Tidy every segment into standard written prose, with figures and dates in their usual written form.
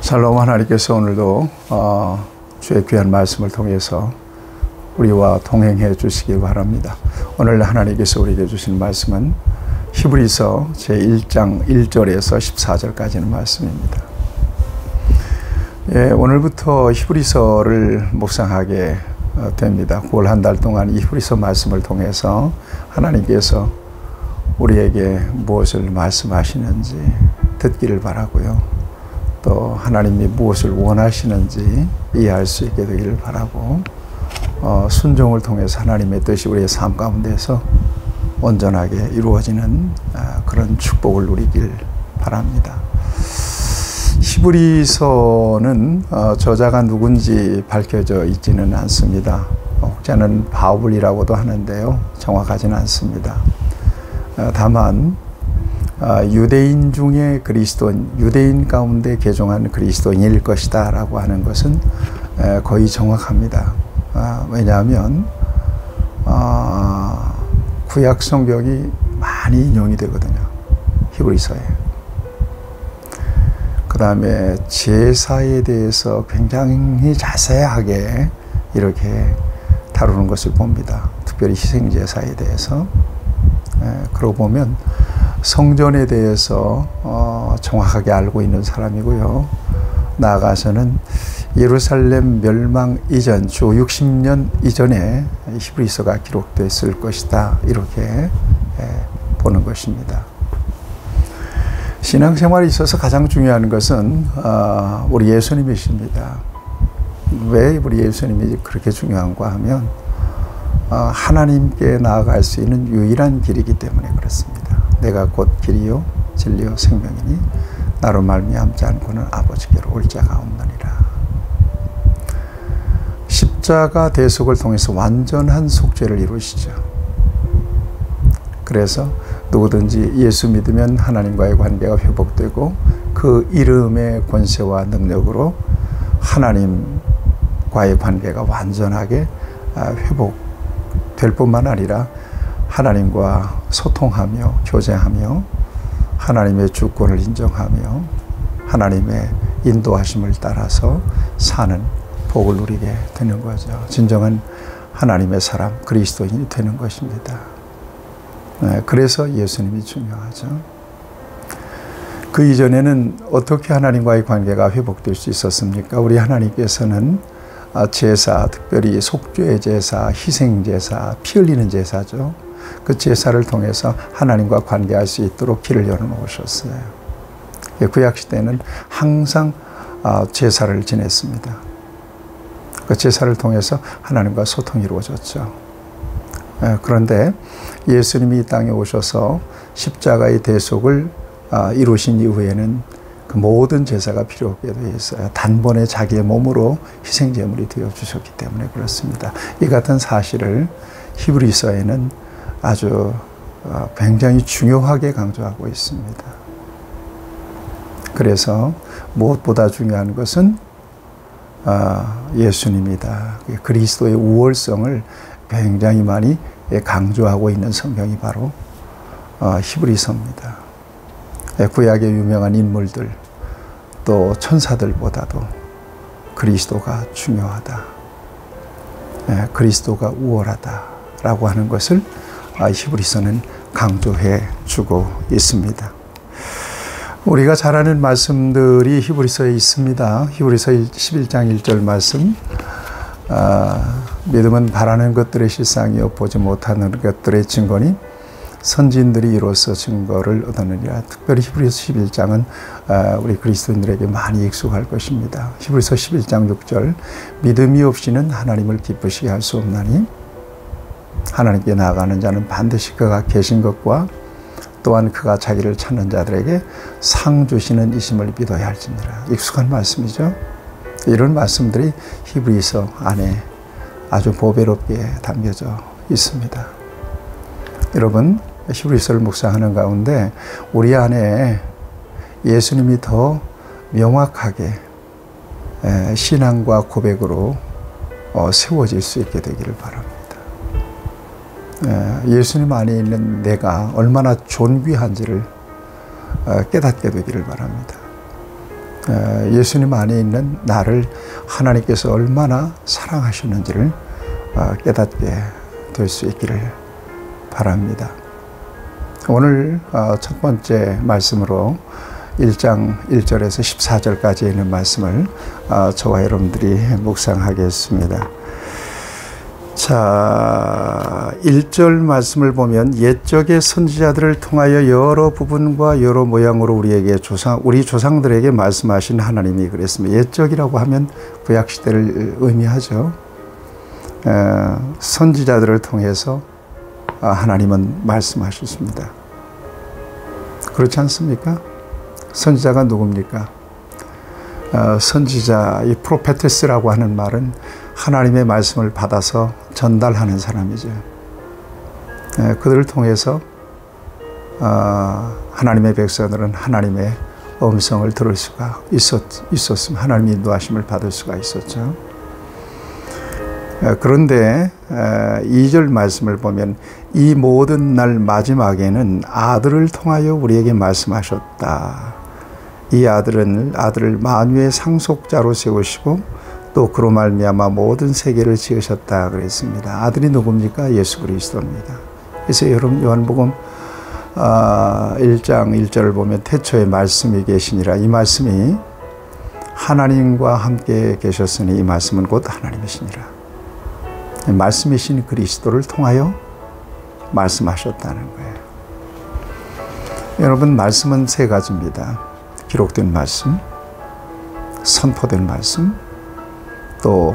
샬롬. 하나님께서 오늘도 주의 귀한 말씀을 통해서 우리와 동행해 주시기 바랍니다. 오늘 하나님께서 우리에게 주신 말씀은 히브리서 제1장 1절에서 14절까지는 말씀입니다. 오늘부터 히브리서를 묵상하게 됩니다. 9월 한 달 동안 이 히브리서 말씀을 통해서 하나님께서 우리에게 무엇을 말씀하시는지 듣기를 바라고요. 또 하나님이 무엇을 원하시는지 이해할 수 있게 되기를 바라고, 순종을 통해서 하나님의 뜻이 우리의 삶 가운데서 온전하게 이루어지는 그런 축복을 누리길 바랍니다. 히브리서는 저자가 누군지 밝혀져 있지는 않습니다. 혹자는 바울이라고도 하는데요, 정확하지는 않습니다. 다만 유대인 중에 그리스도인, 유대인 가운데 개종한 그리스도인일 것이다 라고 하는 것은 거의 정확합니다. 왜냐하면 구약 성경이 많이 인용이 되거든요, 히브리서에. 그 다음에 제사에 대해서 굉장히 자세하게 이렇게 다루는 것을 봅니다. 특별히 희생제사에 대해서. 그러고 보면 성전에 대해서 정확하게 알고 있는 사람이고요. 나아가서는 예루살렘 멸망 이전, 주 60년 이전에 히브리서가 기록됐을 것이다, 이렇게 보는 것입니다. 신앙생활에 있어서 가장 중요한 것은 우리 예수님이십니다. 왜 우리 예수님이 그렇게 중요한가 하면 하나님께 나아갈 수 있는 유일한 길이기 때문에 그렇습니다. 내가 곧 길이요 진리요 생명이니 나로 말미암지 않고는 아버지께로 올 자가 없느니라. 십자가 대속을 통해서 완전한 속죄를 이루시죠. 그래서 누구든지 예수 믿으면 하나님과의 관계가 회복되고 그 이름의 권세와 능력으로 하나님과의 관계가 완전하게 회복될 뿐만 아니라 하나님과 소통하며 교제하며 하나님의 주권을 인정하며 하나님의 인도하심을 따라서 사는 복을 누리게 되는 거죠. 진정한 하나님의 사람, 그리스도인이 되는 것입니다. 그래서 예수님이 중요하죠. 그 이전에는 어떻게 하나님과의 관계가 회복될 수 있었습니까? 우리 하나님께서는 제사, 특별히 속죄의 제사, 희생 제사, 피 흘리는 제사죠. 그 제사를 통해서 하나님과 관계할 수 있도록 길을 열어놓으셨어요. 구약시대는 항상 제사를 지냈습니다. 그 제사를 통해서 하나님과 소통이 이루어졌죠. 그런데 예수님이 이 땅에 오셔서 십자가의 대속을 이루신 이후에는 그 모든 제사가 필요 없게 되어 있어요. 단번에 자기의 몸으로 희생제물이 되어 주셨기 때문에 그렇습니다. 이 같은 사실을 히브리서에는 아주 굉장히 중요하게 강조하고 있습니다. 그래서 무엇보다 중요한 것은 예수님이다. 그리스도의 우월성을 굉장히 많이 강조하고 있는 성경이 바로 히브리서입니다. 구약의 유명한 인물들, 또 천사들보다도 그리스도가 중요하다, 그리스도가 우월하다라고 하는 것을 히브리서는 강조해 주고 있습니다. 우리가 잘 아는 말씀들이 히브리서에 있습니다. 히브리서 11장 1절 말씀, 믿음은 바라는 것들의 실상이요 보지 못하는 것들의 증거니 선지인들이 이로써 증거를 얻느니라. 특별히 히브리서 11장은 우리 그리스도인들에게 많이 익숙할 것입니다. 히브리서 11장 6절, 믿음이 없이는 하나님을 기쁘시게 할 수 없나니 하나님께 나아가는 자는 반드시 그가 계신 것과 또한 그가 자기를 찾는 자들에게 상 주시는 이심을 믿어야 할지니라. 익숙한 말씀이죠. 이런 말씀들이 히브리서 안에 아주 보배롭게 담겨져 있습니다. 여러분, 히브리서를 묵상하는 가운데 우리 안에 예수님이 더 명확하게 신앙과 고백으로 세워질 수 있게 되기를 바랍니다. 예수님 안에 있는 내가 얼마나 존귀한지를 깨닫게 되기를 바랍니다. 예수님 안에 있는 나를 하나님께서 얼마나 사랑하셨는지를 깨닫게 될 수 있기를 바랍니다. 오늘 첫 번째 말씀으로 1장 1절에서 14절까지 있는 말씀을 저와 여러분들이 묵상하겠습니다. 자, 1절 말씀을 보면 옛적의 선지자들을 통하여 여러 부분과 여러 모양으로 우리 조상들에게 말씀하신 하나님이 그랬습니다. 옛적이라고 하면 구약시대를 의미하죠. 선지자들을 통해서 하나님은 말씀하셨습니다. 그렇지 않습니까? 선지자가 누굽니까? 선지자, 이 프로페테스라고 하는 말은 하나님의 말씀을 받아서 전달하는 사람이죠. 그들을 통해서 하나님의 백성들은 하나님의 음성을 들을 수가 있었으면 하나님의 인도하심을 받을 수가 있었죠. 그런데 2절 말씀을 보면 이 모든 날 마지막에는 아들을 통하여 우리에게 말씀하셨다. 이 아들을 만유의 상속자로 세우시고 또 그로 말미암아 모든 세계를 지으셨다 그랬습니다. 아들이 누굽니까? 예수 그리스도입니다. 그래서 여러분 요한복음 1장 1절을 보면 태초에 말씀이 계시니라. 이 말씀이 하나님과 함께 계셨으니 이 말씀은 곧 하나님이시니라. 말씀이신 그리스도를 통하여 말씀하셨다는 거예요. 여러분 말씀은 세 가지입니다. 기록된 말씀, 선포된 말씀, 또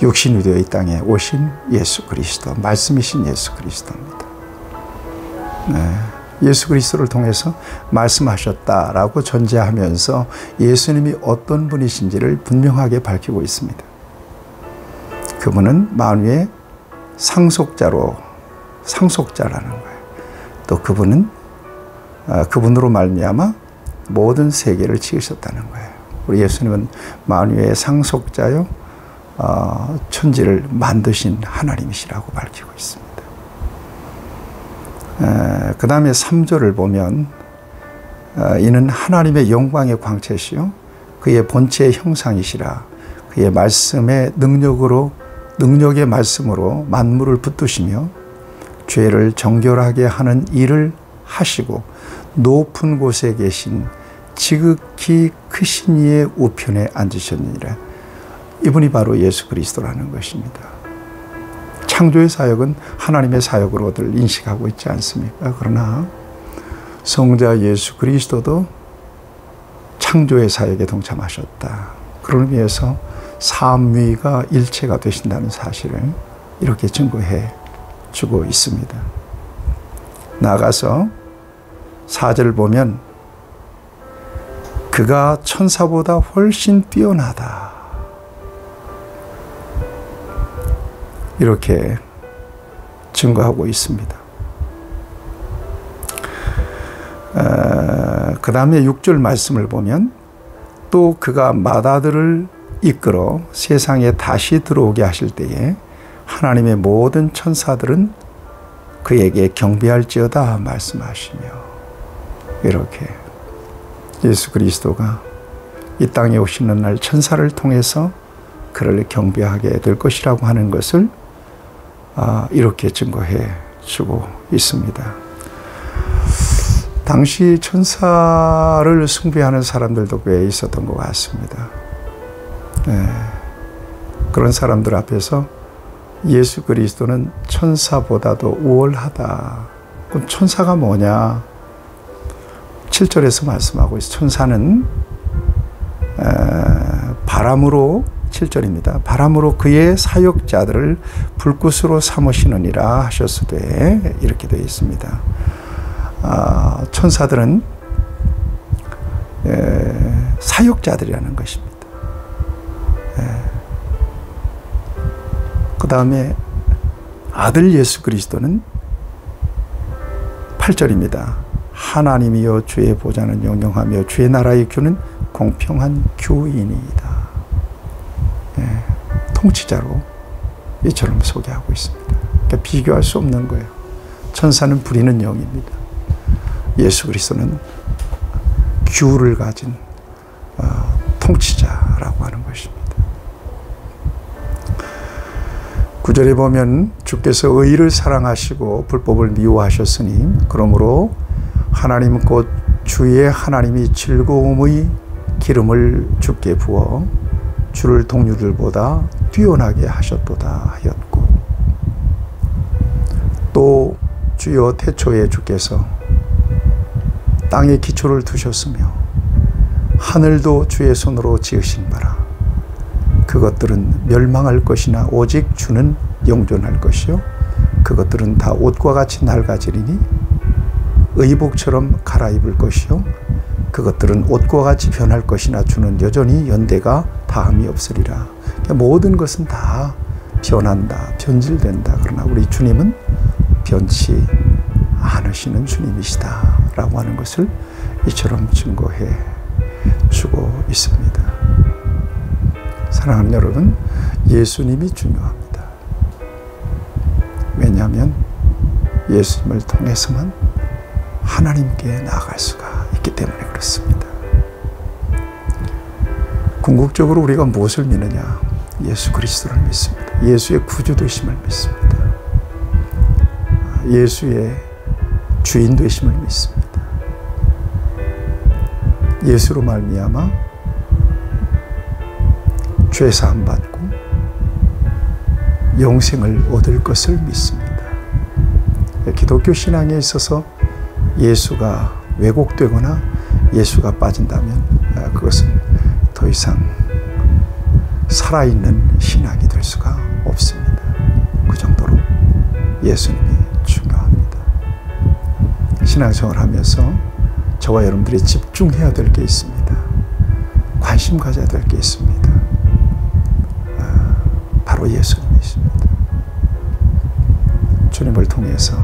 육신이 되어 이 땅에 오신 예수 그리스도, 말씀이신 예수 그리스도입니다. 예수 그리스도를 통해서 말씀하셨다라고 전제하면서 예수님이 어떤 분이신지를 분명하게 밝히고 있습니다. 그분은 만유의 상속자라는 거예요. 또 그분은 그분으로 말미암아 모든 세계를 지으셨다는 거예요. 우리 예수님은 만유의 상속자요, 천지를 만드신 하나님이시라고 밝히고 있습니다. 그 다음에 3절을 보면 이는 하나님의 영광의 광채시요 그의 본체의 형상이시라. 그의 말씀의 능력의 말씀으로 만물을 붙드시며 죄를 정결하게 하는 일을 하시고 높은 곳에 계신 지극히 크신 이의 우편에 앉으셨느니라. 이분이 바로 예수 그리스도라는 것입니다. 창조의 사역은 하나님의 사역으로들 인식하고 있지 않습니까? 그러나 성자 예수 그리스도도 창조의 사역에 동참하셨다. 그런 의미에서 삼위가 일체가 되신다는 사실을 이렇게 증거해 주고 있습니다. 나아가서 4절을 보면 그가 천사보다 훨씬 뛰어나다. 이렇게 증거하고 있습니다. 그 다음에 6절 말씀을 보면 또 그가 맏아들을 이끌어 세상에 다시 들어오게 하실 때에 하나님의 모든 천사들은 그에게 경배할지어다 말씀하시며 이렇게 예수 그리스도가 이 땅에 오시는 날 천사를 통해서 그를 경배하게 될 것이라고 하는 것을 이렇게 증거해 주고 있습니다. 당시 천사를 숭배하는 사람들도 꽤 있었던 것 같습니다. 그런 사람들 앞에서 예수 그리스도는 천사보다도 우월하다. 그럼 천사가 뭐냐? 7절에서 말씀하고 있어요. 천사는 바람으로 7절입니다. 바람으로 그의 사역자들을 불꽃으로 삼으시느니라 하셨으되 이렇게 되어 있습니다. 천사들은 사역자들이라는 것입니다. 그 다음에 아들 예수 그리스도는 8절입니다. 하나님이여 주의 보좌는 영영하며 주의 나라의 규는 공평한 규이니이다. 통치자로 이처럼 소개하고 있습니다. 그러니까 비교할 수 없는 거예요. 천사는 부리는 영입니다. 예수 그리스도는 규를 가진 통치자라고 하는 것입니다. 9절에 보면 주께서 의를 사랑하시고 불법을 미워하셨으니 그러므로 하나님 곧 주의 하나님이 즐거움의 기름을 주께 부어 주를 동류들보다 뛰어나게 하셨도다 하였고, 또 주여 태초에 주께서 땅에 기초를 두셨으며 하늘도 주의 손으로 지으신 바라. 그것들은 멸망할 것이나 오직 주는 영존할 것이요 그것들은 다 옷과 같이 낡아지리니 의복처럼 갈아입을 것이요 그것들은 옷과 같이 변할 것이나 주는 여전히 연대가 다함이 없으리라. 그러니까 모든 것은 다 변한다, 변질된다. 그러나 우리 주님은 변치 않으시는 주님이시다 라고 하는 것을 이처럼 증거해 주고 있습니다. 사랑하는 여러분, 예수님이 중요합니다. 왜냐하면 예수님을 통해서만 하나님께 나아갈 수가 있기 때문에 그렇습니다. 궁극적으로 우리가 무엇을 믿느냐? 예수 그리스도를 믿습니다. 예수의 구주 되심을 믿습니다. 예수의 주인 되심을 믿습니다. 예수로 말미암아 죄 사함 받고 영생을 얻을 것을 믿습니다. 기독교 신앙에 있어서 예수가 왜곡되거나 예수가 빠진다면 그것은 더 이상 살아있는 신앙이 될 수가 없습니다. 그 정도로 예수님이 중요합니다. 신앙생활 하면서 저와 여러분들이 집중해야 될 게 있습니다. 관심 가져야 될 게 있습니다. 바로 예수님이십니다. 주님을 통해서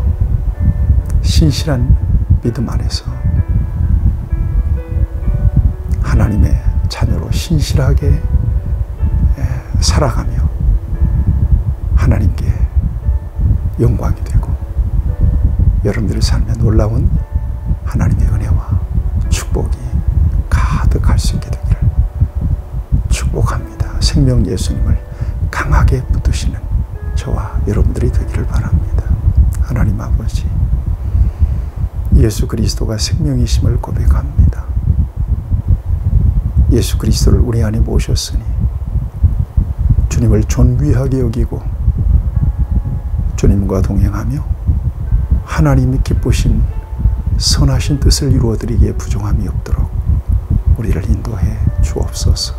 신실한 믿음 안에서 하나님의 자녀로 신실하게 살아가며 하나님께 영광이 되고 여러분들의 삶에 놀라운 하나님의 은혜와 축복이 가득할 수 있게 되기를 축복합니다. 생명 예수님을 강하게 붙드시는 저와 여러분들이 되기를 바랍니다. 하나님 아버지, 예수 그리스도가 생명이심을 고백합니다. 예수 그리스도를 우리 안에 모셨으니 주님을 존귀하게 여기고 주님과 동행하며 하나님이 기쁘신 선하신 뜻을 이루어드리기에 부족함이 없도록 우리를 인도해 주옵소서.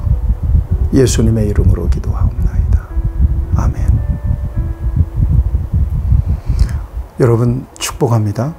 예수님의 이름으로 기도하옵나이다. 아멘. 여러분 축복합니다.